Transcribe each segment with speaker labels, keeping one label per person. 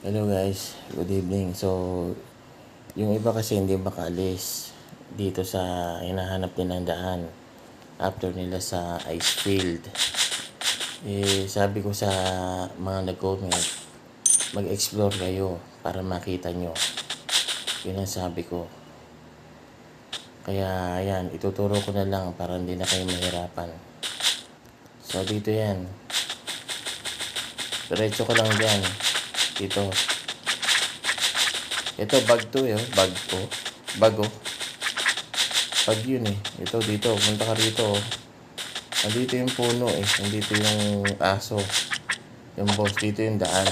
Speaker 1: Hello guys, good evening. So, yung iba kasi hindi makaalis dito sa hinahanap nilang daan after nila sa ice field. Sabi ko sa mga nag-comment, mag-explore kayo para makita nyo. Yun ang sabi ko. Kaya, ayan, ituturo ko na lang para hindi na kayo mahirapan. So, dito yan. Diretso ko lang dyan. Dito. Ito, bag to eh. Bag to. Bag oh. Bag yun eh. Ito, dito. Punta ka rito oh. Nandito yung puno eh. Nandito yung aso. Yung boss. Dito yung daan.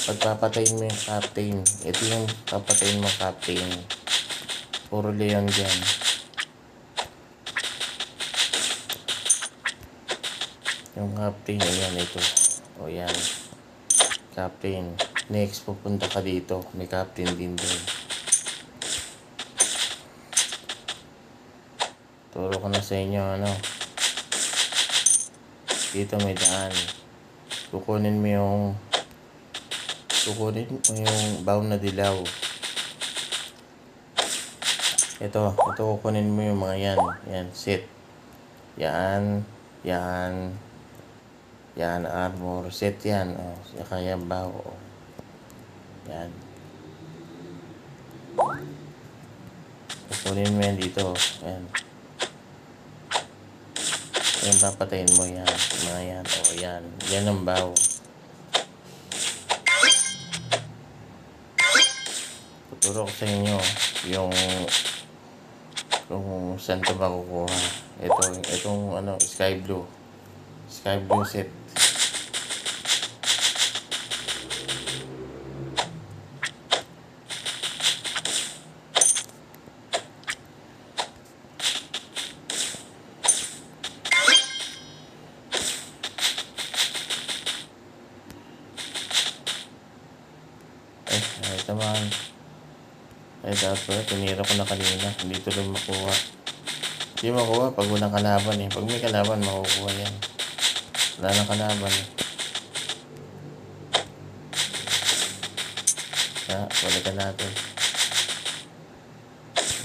Speaker 1: Pagpapatayin mo yung captain. Ito yung papatayin mo captain. Puro leon dyan. Yung captain. Ayan ito. O yan. Captain. Next pupunta ka dito. May captain din doon. Turo ko na sa inyo ano. Dito may daan. Kukunin mo yung baon na dilaw. Ito kukunin mo yung mga yan. Yan, set. Yan, yan, yan, armor. Set yan. O, kaya bao. O. Yan. Kukunin mo yan dito. Yan. Yan, papatayin mo yan. Mga yan. O, yan. Yan ang bao. Tuturo ko sa inyo yung kung saan ito makukuha. Itong ano, sky blue set. Ito man. Dapat tinira ko na kanina. Hindi tuloy makuha. Hindi makuha pag walang kalaban eh. Pag may kalaban, makukuha yan. Wala nang kalaban eh. Balikan natin.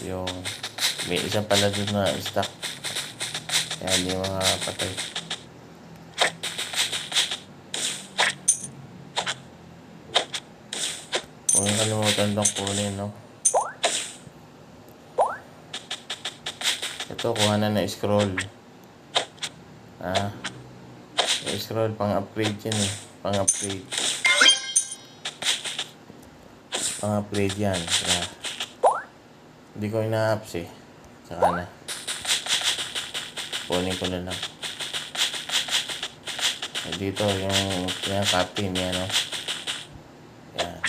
Speaker 1: Yung may isang pala doon na stock. Kaya hindi makapatay. Kung yung kalimutan lang kunin, no? Ito, kuha na scroll. Scroll, pang-upgrade yan eh. Pang-upgrade. Pang-upgrade yan. Hindi ko ina-apps eh. Saka na. Kunin ko na lang. Dito, yung captain yan, no? Yan.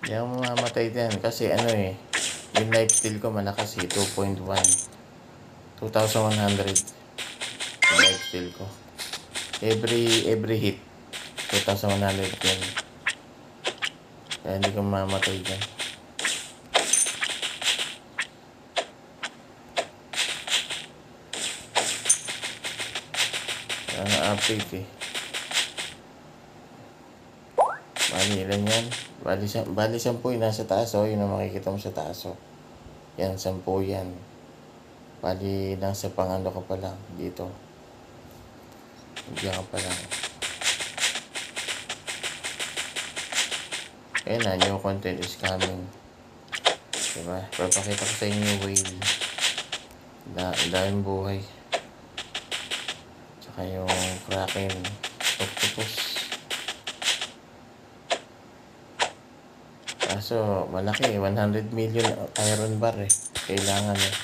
Speaker 1: Hindi ako mamamatay din kasi ano eh, yung lifesteal ko malakas eh, 2.1. 2,100 yung lifesteal ko. Every hit, 2,100 yan. Kaya hindi ko mamamatay din. Kaya na-update eh. Bali, ilan yan? Bali 10 yung nasa taas, oh. Yun ang makikita mo sa taas, oh. Yan, 10 yan. Bali, nasa pangano ka pa lang, dito. Diyan ka pa lang. Ayan na, new content is coming. Diba? Papakita ko sa inyo yung whale. Daming buhay. Tsaka yung kraken, octopus. Kaso, malaki. 100 million iron bar eh. Kailangan eh.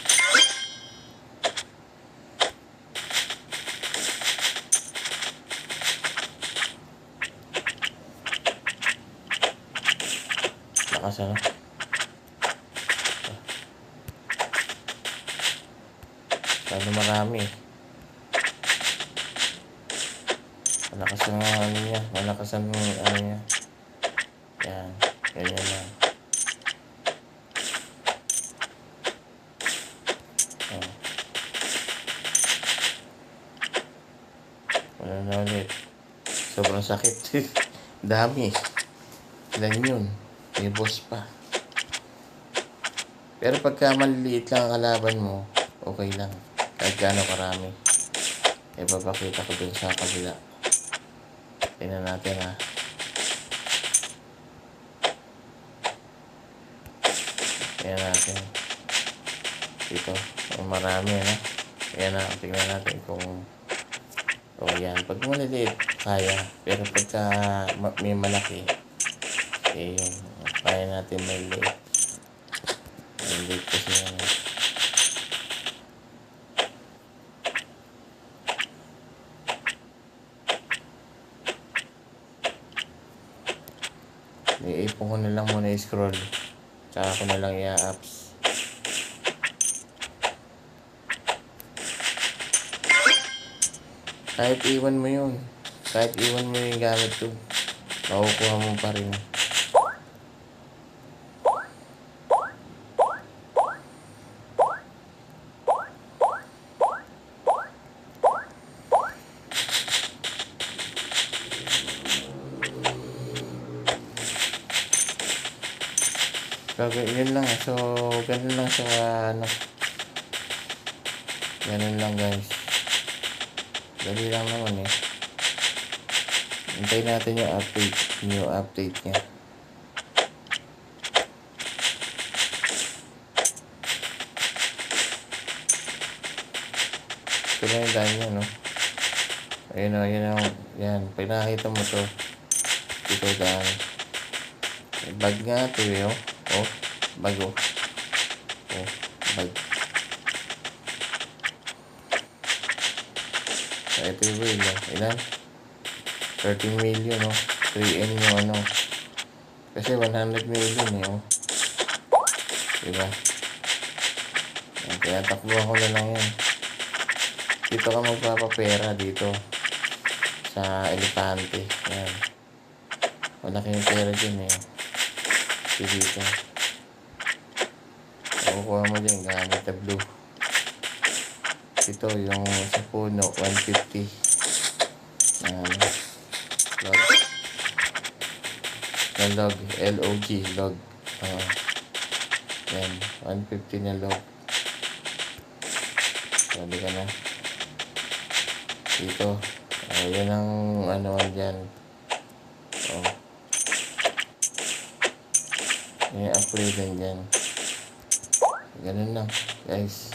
Speaker 1: Lakas ano. Lalo marami. Malakas ang ano niya. Malakas ang ano niya. Yan. Ganyan lang. Oh. Wala na ulit. Sobrang sakit. Dami. Ilan yun? May boss pa. Pero pagka maliliit lang ang kalaban mo, okay lang. Kahit gaano karami. Ipapakita ko dun sa kabila. Tingnan natin ha. Tingnan natin. Ito. Marami na. Ayan na. Tingnan natin kung yan. Pag maliliit, kaya. Pero pagka may malaki, eh yun. Kaya natin maliliit. Maliliit kasi yan. Iipon ko na lang muna i-scroll. Tsaka ko na lang i-apps. Kahit iwan mo yun. Kahit iwan mo yung gamit ko, makukuha mo pa rin. So, yun lang. So, ganun lang sa ano. Ganun lang guys. Dali lang naman eh. Hintayin natin yung update. New update niya. Ito na yung daan niya, no? Ayun o, yun o. Yan. Pag nakakita mo to, ito daan. Bag nga ito eh, oh. Oh, bag oh. Oh, bag. So, ito yung wheel, oh. Ilan? 13 million, oh. 3M yung ano. Kasi 100 million eh, oh. Diba? Yan, kaya takbuhan ko na lang yan. Dito ka magpapapera dito. Sa Elepante. Yan. Malaki yung pera dyan eh. Dito. Kukuha mo din gamit na blue. Ito yung sa puno 150. Log. Na log. LOG. Log. Yan. 150 na log. Sabi ka na. Dito. Yan ang ano dyan. Yung upgrade din dyan. Ganun lang guys.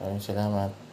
Speaker 1: Maraming salamat.